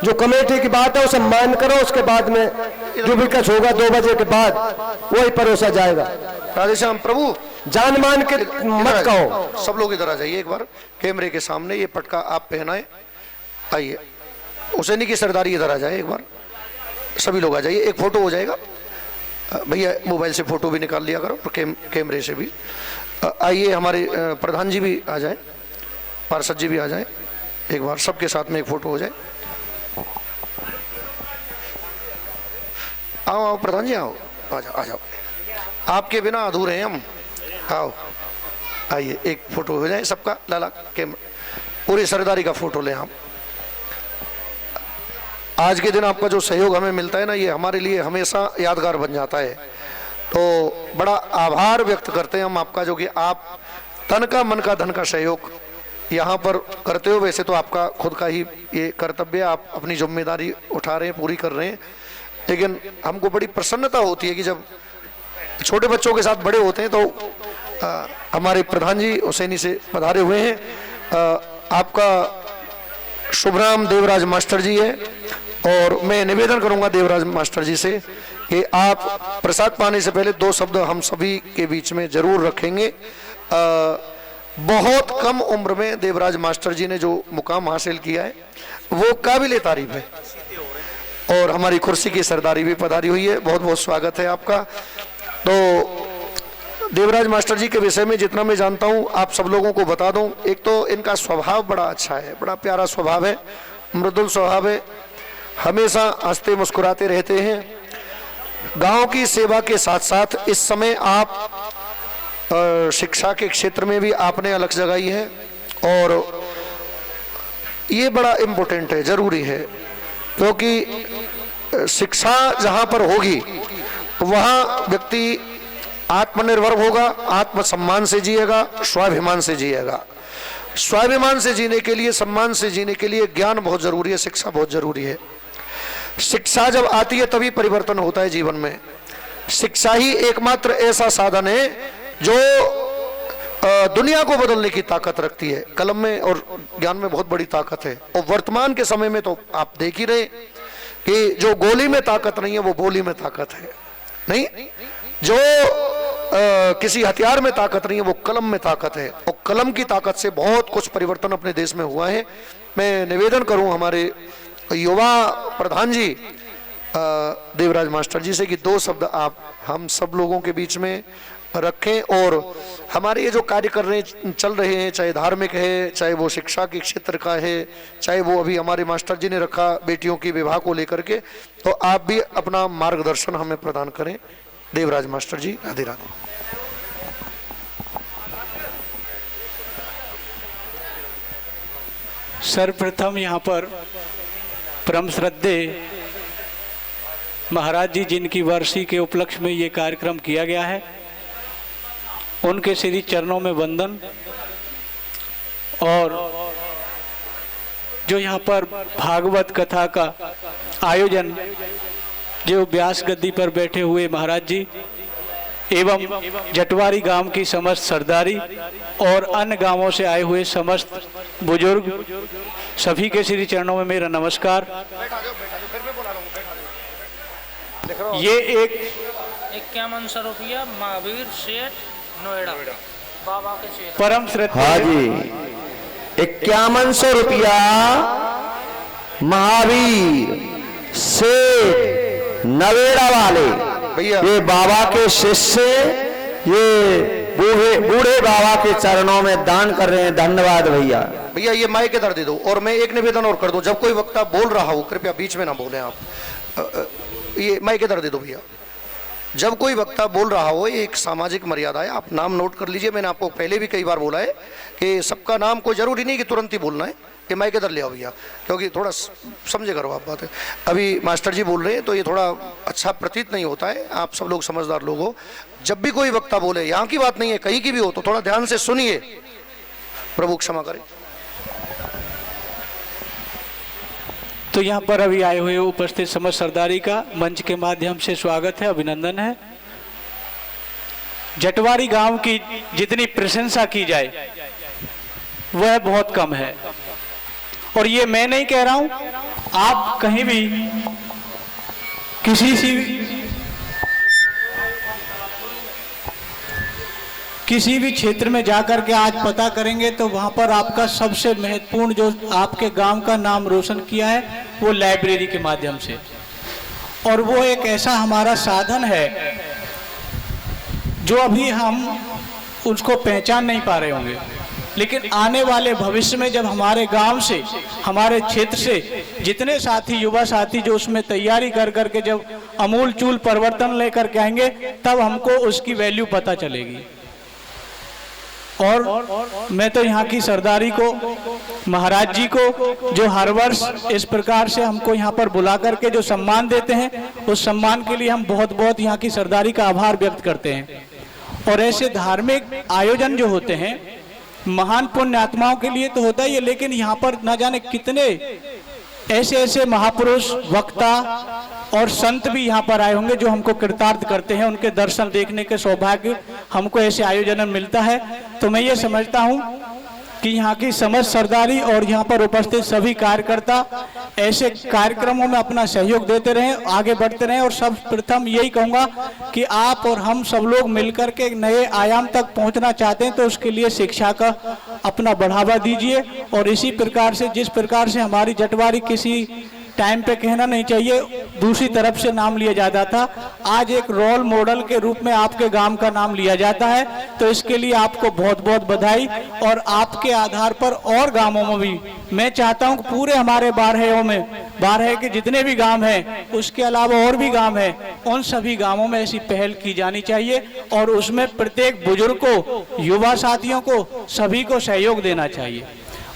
जो कमेटी की बात है उसे मान करो, उसके बाद में जो भी कुछ होगा 2 बजे के बाद वही परोसा जाएगा। राधेश्याम प्रभु जान मान के मत कहो। सब लोग इधर आ जाइए एक बार कैमरे के सामने, ये पटका आप पहनाए। आइए, हुसैनी की सरदारी इधर आ जाए एक बार, सभी लोग आ जाइए, एक फोटो हो जाएगा। भैया मोबाइल से फोटो भी निकाल लिया करो और कैमरे से भी। आइए, हमारे प्रधान जी भी आ जाए, पार्षद जी भी आ जाए, एक बार सबके साथ में एक फोटो हो जाए। आओ आओ प्रधान जी, आओ, आ जाओ आ जाओ, आपके बिना अधूरे हैं हम। आओ आइए, एक फोटो हो जाए सबका, लाला कैमरा, पूरी सरदारी का फोटो लें आप। आज के दिन आपका जो सहयोग हमें मिलता है ना, ये हमारे लिए हमेशा यादगार बन जाता है। तो बड़ा आभार व्यक्त करते हैं हम आपका, जो कि आप तन का मन का धन का सहयोग यहाँ पर करते हो। वैसे तो आपका खुद का ही ये कर्तव्य, आप अपनी जिम्मेदारी उठा रहे हैं, पूरी कर रहे हैं, लेकिन हमको बड़ी प्रसन्नता होती है कि जब छोटे बच्चों के साथ बड़े होते हैं। तो हमारे प्रधान जी हुसैनी से पधारे हुए हैं, आपका शुभ नाम देवराज मास्टर जी है, और मैं निवेदन करूंगा देवराज मास्टर जी से कि आप प्रसाद पाने से पहले 2 शब्द हम सभी के बीच में जरूर रखेंगे। बहुत कम उम्र में देवराज मास्टर जी ने जो मुकाम हासिल किया है वो काबिल तारीफ है, और हमारी कुर्सी की सरदारी भी पधारी हुई है। बहुत बहुत स्वागत है आपका। तो देवराज मास्टर जी के विषय में जितना मैं जानता हूँ आप सब लोगों को बता दूं। एक तो इनका स्वभाव बड़ा अच्छा है, बड़ा प्यारा स्वभाव है, मृदुल स्वभाव है, हमेशा हंसते मुस्कुराते रहते हैं। गांव की सेवा के साथ साथ इस समय आप शिक्षा के क्षेत्र में भी आपने अलग जगाई है, और ये बड़ा इम्पोर्टेंट है, जरूरी है, क्योंकि शिक्षा जहाँ पर होगी वहाँ व्यक्ति आत्मनिर्भर होगा, आत्मसम्मान से जिएगा, स्वाभिमान से जिएगा। स्वाभिमान से जीने के लिए, सम्मान से जीने के लिए ज्ञान बहुत जरूरी है, शिक्षा बहुत जरूरी है। शिक्षा जब आती है तभी परिवर्तन होता है जीवन में। शिक्षा ही एकमात्र ऐसा साधन है जो दुनिया को बदलने की ताकत रखती है। कलम में और ज्ञान में बहुत बड़ी ताकत है, और वर्तमान के समय में तो आप देख ही रहे कि जो गोली में ताकत नहीं है वो बोली में ताकत है, नहीं, जो किसी हथियार में ताकत नहीं है वो कलम में ताकत है, और कलम की ताकत से बहुत कुछ परिवर्तन अपने देश में हुआ है। मैं निवेदन करूं हमारे युवा प्रधान जी देवराज मास्टर जी से कि 2 शब्द आप हम सब लोगों के बीच में रखें, और हमारे ये जो कार्य कर रहे चल रहे हैं, चाहे धार्मिक है, चाहे वो शिक्षा के क्षेत्र का है, चाहे वो अभी हमारे मास्टर जी ने रखा बेटियों की विवाह को लेकर के, तो आप भी अपना मार्गदर्शन हमें प्रदान करें। देवराज मास्टर जी, राधे राधे। सर्वप्रथम यहाँ पर परम श्रद्धेय महाराज जी जिनकी वर्षी के उपलक्ष्य में ये कार्यक्रम किया गया है, उनके श्री चरणों में वंदन। और जो यहाँ पर भागवत कथा का आयोजन जो व्यास गद्दी पर बैठे हुए महाराज जी एवं जटवारी गांव की समस्त सरदारी और अन्य गांवों से आए हुए समस्त बुजुर्ग, सभी के श्री चरणों में मेरा नमस्कार। ये एक 5100 रुपया महावीर सेठ नोएडा बाबा के चेहरे परम श्रद्धेय, हाँ जी, 5100 रुपया महावीर सेठ नवेड़ा वाले भैया, ये बाबा के शिष्य, ये बूढ़े बाबा के चरणों में दान कर रहे हैं। धन्यवाद भैया। भैया ये माइक इधर दे दो, और मैं एक निवेदन और कर दूं, जब कोई वक्ता बोल रहा हो कृपया बीच में ना बोले आप। ये माइक इधर दे दो भैया। जब कोई वक्ता बोल रहा हो, ये एक सामाजिक मर्यादा है, आप नाम नोट कर लीजिए। मैंने आपको पहले भी कई बार बोला है कि सबका नाम कोई जरूरी नहीं कि तुरंत ही बोलना है। ये माइक इधर ले आओ भैया, क्योंकि थोड़ा समझे करो आप बात है। अभी मास्टर जी बोल रहे हैं तो ये थोड़ा अच्छा प्रतीत नहीं होता है। आप सब लोग समझदार लोग हो, जब भी कोई वक्ता बोले, यहाँ की बात नहीं है कहीं की भी हो, तो थोड़ा ध्यान से सुनिए। प्रभु क्षमा करें। तो यहाँ पर अभी आए हुए उपस्थित समस्त सरदारी का मंच के माध्यम से स्वागत है, अभिनंदन है। जटवारी गांव की जितनी प्रशंसा की जाए वह बहुत कम है, और ये मैं नहीं कह रहा हूं, आप कहीं भी किसी भी क्षेत्र में जाकर के आज पता करेंगे तो वहां पर आपका सबसे महत्वपूर्ण जो आपके गांव का नाम रोशन किया है वो लाइब्रेरी के माध्यम से। और वो एक ऐसा हमारा साधन है जो अभी हम उसको पहचान नहीं पा रहे होंगे, लेकिन आने वाले भविष्य में जब हमारे गांव से, हमारे क्षेत्र से जितने साथी, युवा साथी जो उसमें तैयारी कर करके जब अमूल चूल परिवर्तन लेकर के आएंगे, तब हमको उसकी वैल्यू पता चलेगी। और मैं तो यहाँ की सरदारी को, महाराज जी को, जो हर वर्ष इस प्रकार से हमको यहाँ पर बुला करके जो सम्मान देते हैं, उस सम्मान के लिए हम बहुत बहुत यहाँ की सरदारी का आभार व्यक्त करते हैं। और ऐसे धार्मिक आयोजन जो होते हैं महान पुण्य आत्माओं के लिए तो होता ही है, लेकिन यहाँ पर न जाने कितने ऐसे ऐसे महापुरुष, वक्ता और संत भी यहाँ पर आए होंगे जो हमको कृतार्थ करते हैं। उनके दर्शन देखने के सौभाग्य हमको ऐसे आयोजन में मिलता है। तो मैं ये समझता हूँ कि यहाँ की समस्त सरदारी और यहाँ पर उपस्थित सभी कार्यकर्ता ऐसे कार्यक्रमों में अपना सहयोग देते रहें, आगे बढ़ते रहें। और सब प्रथम यही कहूँगा कि आप और हम सब लोग मिलकर के एक नए आयाम तक पहुँचना चाहते हैं तो उसके लिए शिक्षा का अपना बढ़ावा दीजिए। और इसी प्रकार से, जिस प्रकार से हमारी जटवारी किसी टाइम पे कहना नहीं चाहिए, दूसरी तरफ से नाम लिया जाता था, आज एक रोल मॉडल के रूप में आपके गांव का नाम लिया जाता है। तो इसके लिए आपको बहुत बहुत बधाई। और आपके आधार पर और गांवों में भी मैं चाहता हूं कि पूरे हमारे बारह के जितने भी गांव हैं, उसके अलावा और भी गांव हैं, उन सभी गांवों में ऐसी पहल की जानी चाहिए। और उसमें प्रत्येक बुजुर्ग को, युवा साथियों को, सभी को सहयोग देना चाहिए।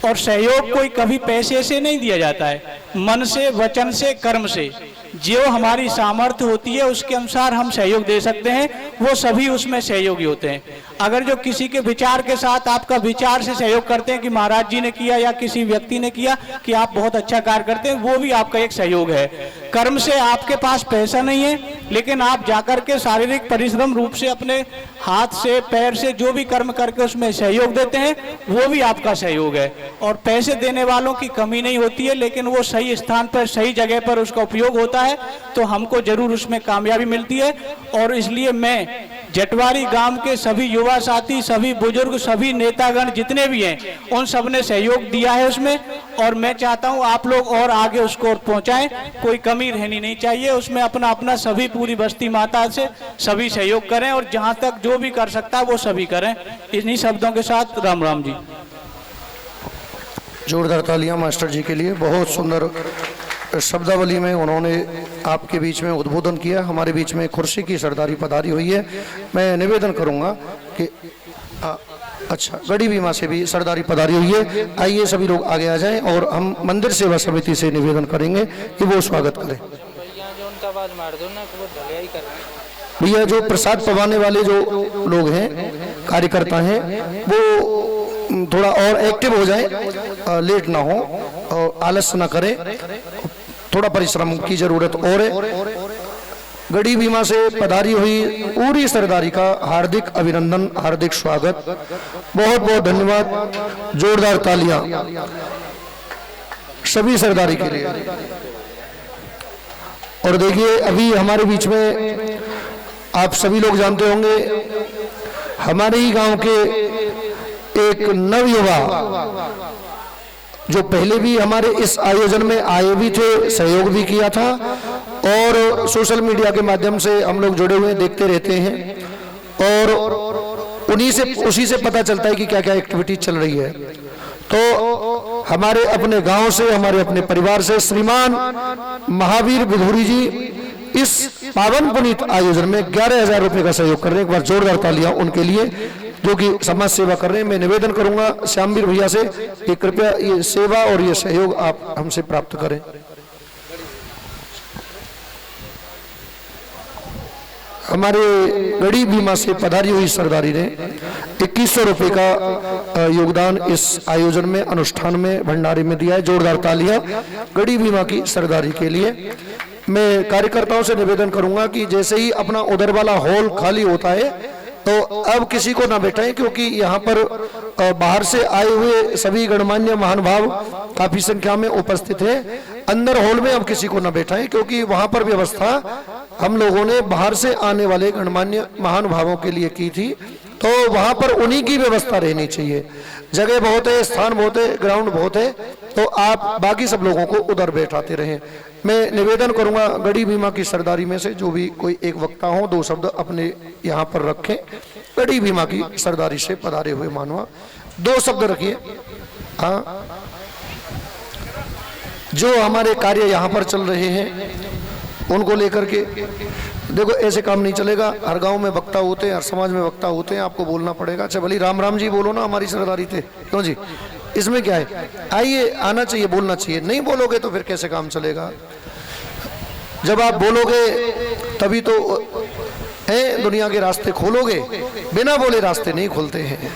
और सहयोग कोई कभी पैसे से नहीं दिया जाता है, मन से, वचन से, कर्म से। जो हमारी सामर्थ्य होती है उसके अनुसार हम सहयोग दे सकते हैं, वो सभी उसमें सहयोगी होते हैं। अगर जो किसी के विचार के साथ आपका विचार से सहयोग करते हैं कि महाराज जी ने किया या किसी व्यक्ति ने किया कि आप बहुत अच्छा कार्य करते हैं, वो भी आपका एक सहयोग है। कर्म से आपके पास पैसा नहीं है, लेकिन आप जाकर के शारीरिक परिश्रम रूप से अपने हाथ से, पैर से जो भी कर्म करके उसमें सहयोग देते हैं, वो भी आपका सहयोग है। और पैसे देने वालों की कमी नहीं होती है, लेकिन वो सही स्थान पर, सही जगह पर उसका उपयोग होता है तो हमको जरूर उसमें कामयाबी मिलती है। और इसलिए मैं जटवारी गांव के सभी युवा साथी, सभी बुजुर्ग, सभी नेतागण जितने भी हैं, उन सब ने सहयोग दिया है उसमें। और मैं चाहता हूं आप लोग और आगे उसको पहुंचाएं, कोई कमी रहनी नहीं चाहिए उसमें। अपना अपना सभी, पूरी बस्ती माता से सभी सहयोग करें और जहां तक जो भी कर सकता है वो सभी करें। इन्हीं शब्दों के साथ राम राम जी। जोरदार तालियां मास्टर जी के लिए। बहुत सुंदर शब्दावली में उन्होंने आपके बीच में उद्बोधन किया। हमारे बीच में खुर्शी की सरदारी पधारी हुई है। मैं निवेदन करूंगा कि अच्छा, गढ़ी बीमा से भी सरदारी पधारी हुई है। आइए सभी लोग आगे आ जाएं और हम मंदिर सेवा समिति से निवेदन करेंगे कि वो स्वागत करें। भैया जो प्रसाद पवाने वाले जो लोग हैं, कार्यकर्ता हैं, वो थोड़ा और एक्टिव हो जाएं, लेट ना हो और आलस्य ना करें, थोड़ा परिश्रम की जरूरत और है। गढ़ी बीमा से पधारी हुई पूरी सरदारी का हार्दिक अभिनंदन, हार्दिक स्वागत, बहुत बहुत धन्यवाद। जोरदार तालियां सभी सरदारी के लिए। और देखिए अभी हमारे बीच में आप सभी लोग जानते होंगे, हमारे ही गांव के एक नवयुवा जो पहले भी हमारे इस आयोजन में आए भी थे, सहयोग भी किया था और सोशल मीडिया के माध्यम से हम लोग जुड़े हुए देखते रहते हैं और उसी से पता चलता है कि क्या क्या एक्टिविटी चल रही है। तो हमारे अपने गांव से, हमारे अपने परिवार से श्रीमान महावीर विधुरी जी इस पावन पुनीत आयोजन में 11,000 रुपए का सहयोग कर रहे हैं। एक बार जोरदार तालियां उनके लिए जो कि समाज सेवा कर रहे हैं। मैं निवेदन करूंगा श्यामवीर भैया से कि कृपया ये सेवा और ये सहयोग आप हमसे प्राप्त करें। हमारे गढ़ी बीमा से पधारी हुई सरदारी ने 2100 रुपए का योगदान इस आयोजन में, अनुष्ठान में, भंडारे में दिया है। जोरदार तालियां गढ़ी बीमा की सरदारी के लिए। मैं कार्यकर्ताओं से निवेदन करूंगा कि जैसे ही अपना उधर वाला हॉल खाली होता है तो अब किसी को ना बैठाएं, क्योंकि यहाँ पर बाहर से आए हुए सभी गणमान्य महानुभाव काफी संख्या में उपस्थित हैं। अंदर हॉल में अब किसी को न बैठाएं, क्योंकि वहां पर व्यवस्था हम लोगों ने बाहर से आने वाले गणमान्य महानुभावों के लिए की थी, तो वहां पर उन्हीं की व्यवस्था रहनी चाहिए। जगह बहुत है, स्थान बहुत है, ग्राउंड बहुत है, तो आप बाकी सब लोगों को उधर बैठाते रहें। मैं निवेदन करूंगा गढ़ी भीमा की सरदारी में से जो भी कोई एक वक्ता हो, 2 शब्द अपने यहाँ पर रखें। गढ़ी भीमा की सरदारी से पधारे हुए मानवा 2 शब्द रखिए। हाँ, जो हमारे कार्य यहाँ पर चल रहे हैं उनको लेकर के देखो, ऐसे काम नहीं चलेगा। हर गांव में वक्ता होते हैं, हर समाज में वक्ता होते हैं, आपको बोलना पड़ेगा। अच्छा भली राम राम जी बोलो ना, हमारी सरदारी थे, क्यों जी, इसमें क्या है? आइए, आना चाहिए, बोलना चाहिए। नहीं बोलोगे तो फिर कैसे काम चलेगा? जब आप बोलोगे तभी तो है दुनिया के रास्ते खोलोगे, बिना बोले रास्ते नहीं खुलते हैं।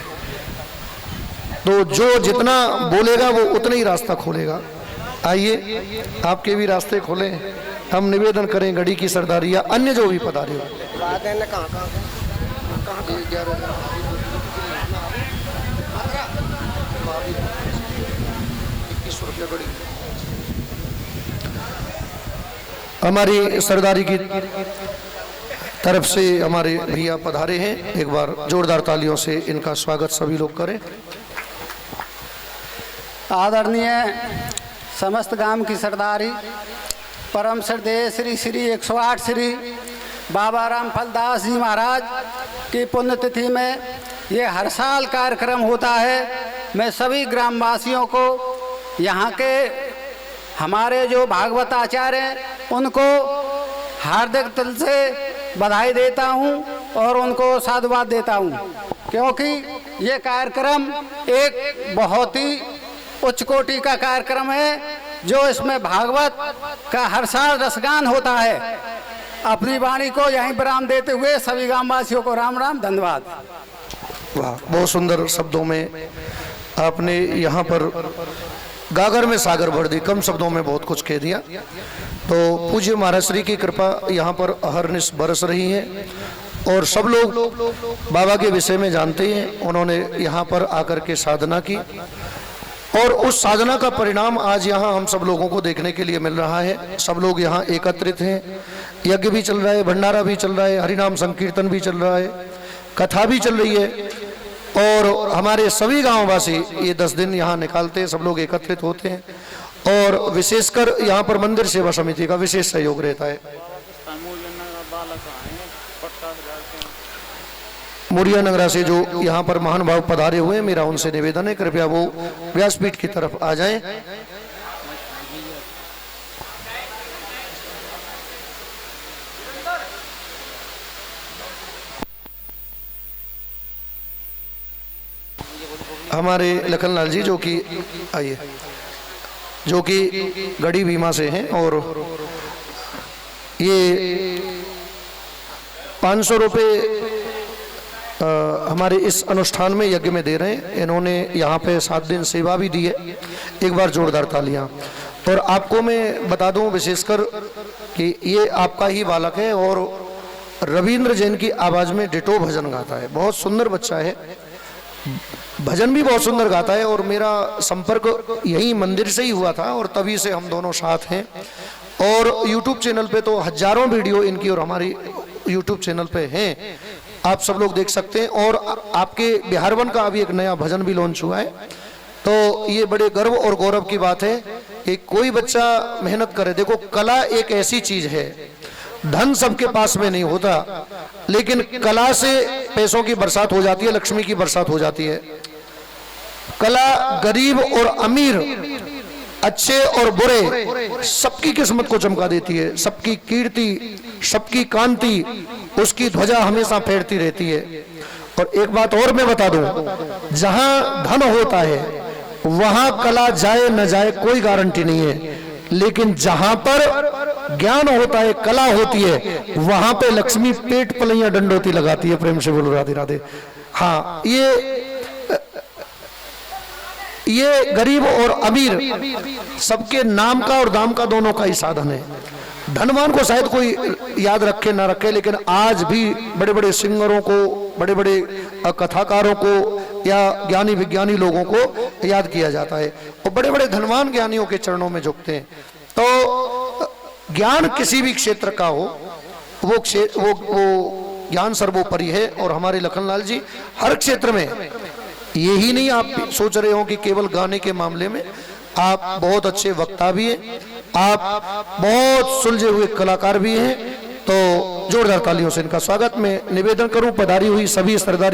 तो जो जितना बोलेगा वो उतना ही रास्ता खोलेगा। आइए, आपके भी रास्ते खोलें। हम निवेदन करें गढ़ी की सरदारी या अन्य जो भी पधारे हो। हमारी सरदारी की तरफ से हमारे भैया पधारे हैं, एक बार जोरदार तालियों से इनका स्वागत सभी लोग करें। आदरणीय समस्त गांव की सरदारी परम श्रद्धेय श्री श्री 108 श्री बाबा रामफल दास जी महाराज की पुण्यतिथि में ये हर साल कार्यक्रम होता है। मैं सभी ग्रामवासियों को, यहाँ के हमारे जो भागवत आचार्य हैं उनको हार्दिक दिल से बधाई देता हूँ और उनको साधुवाद देता हूँ, क्योंकि ये कार्यक्रम एक बहुत ही उच्च कोटि का कार्यक्रम है, जो इसमें भागवत का हर साल रसगान होता है। अपनी वाणी को यहीं विराम देते हुए सभी ग्रामवासियों को राम राम, धन्यवाद। वाह, बहुत सुंदर शब्दों में आपने यहाँ पर गागर में सागर भर दी, कम शब्दों में बहुत कुछ कह दिया। तो पूज्य महाराज श्री की कृपा यहाँ पर अहरनिश बरस रही है और सब लोग बाबा के विषय में जानते हैं। उन्होंने यहाँ पर आकर के साधना की और उस साधना का परिणाम आज यहाँ हम सब लोगों को देखने के लिए मिल रहा है। सब लोग यहाँ एकत्रित हैं, यज्ञ भी चल रहा है, भंडारा भी चल रहा है, हरिनाम संकीर्तन भी चल रहा है, कथा भी चल रही है और हमारे सभी गांववासी ये 10 दिन यहाँ निकालते हैं, सब लोग एकत्रित होते हैं और विशेषकर यहाँ पर मंदिर सेवा समिति का विशेष सहयोग रहता है। मुरिया नगरा से जो यहाँ पर महान भाव पधारे हुए हैं, मेरा उनसे निवेदन है कृपया वो व्यासपीठ की तरफ आ जाएं। हमारे लखनलाल जी जो कि आइए, जो कि गढ़ी भीमा से हैं और ये 500 रुपये हमारे इस अनुष्ठान में यज्ञ में दे रहे हैं। इन्होंने यहाँ पे 7 दिन सेवा भी दी है, एक बार जोरदार तालियां। और आपको मैं बता दूं विशेषकर कि ये आपका ही बालक है और रविंद्र जैन की आवाज़ में डिटो भजन गाता है, बहुत सुंदर बच्चा है, भजन भी बहुत सुंदर गाता है। और मेरा संपर्क यही मंदिर से ही हुआ था और तभी से हम दोनों साथ हैं। और YouTube चैनल पे तो हजारों वीडियो इनकी और हमारी YouTube चैनल पे हैं, आप सब लोग देख सकते हैं। और आपके बिहारवन का अभी एक नया भजन भी लॉन्च हुआ है। तो ये बड़े गर्व और गौरव की बात है कि कोई बच्चा मेहनत करे। देखो, कला एक ऐसी चीज है, धन सबके पास में नहीं होता, लेकिन कला से पैसों की बरसात हो जाती है, लक्ष्मी की बरसात हो जाती है। कला गरीब और अमीर, अच्छे और बुरे, सबकी किस्मत को चमका देती है, सबकी कीर्ति, सबकी कांति, उसकी ध्वजा हमेशा फहरती रहती है। और एक बात और मैं बता दूं, जहां धन होता है वहां कला जाए न जाए कोई गारंटी नहीं है, लेकिन जहां पर ज्ञान होता है, कला होती है, वहां पे लक्ष्मी पेट पलैया डंडोती लगाती है। प्रेम से बोलो राधे राधे। हाँ, ये गरीब और अमीर सबके नाम का और दाम का दोनों का ही साधन है। धनवान को शायद कोई याद रखे ना रखे, लेकिन आज भी बड़े बड़े सिंगरों को, बड़े बड़े कथाकारों को या ज्ञानी विज्ञानी लोगों को याद किया जाता है और बड़े बड़े धनवान ज्ञानियों के चरणों में झुकते हैं। तो ज्ञान किसी भी क्षेत्र का हो, वो ज्ञान सर्वोपरि है। और हमारे लखनलाल जी हर क्षेत्र में, यही नहीं आप सोच रहे हो कि केवल गाने के मामले में, आप बहुत अच्छे वक्ता भी हैं, आप बहुत सुलझे हुए कलाकार भी हैं। तो जोरदार तालियों से इनका स्वागत मैं निवेदन करूं। पधारी हुई सभी सरदारी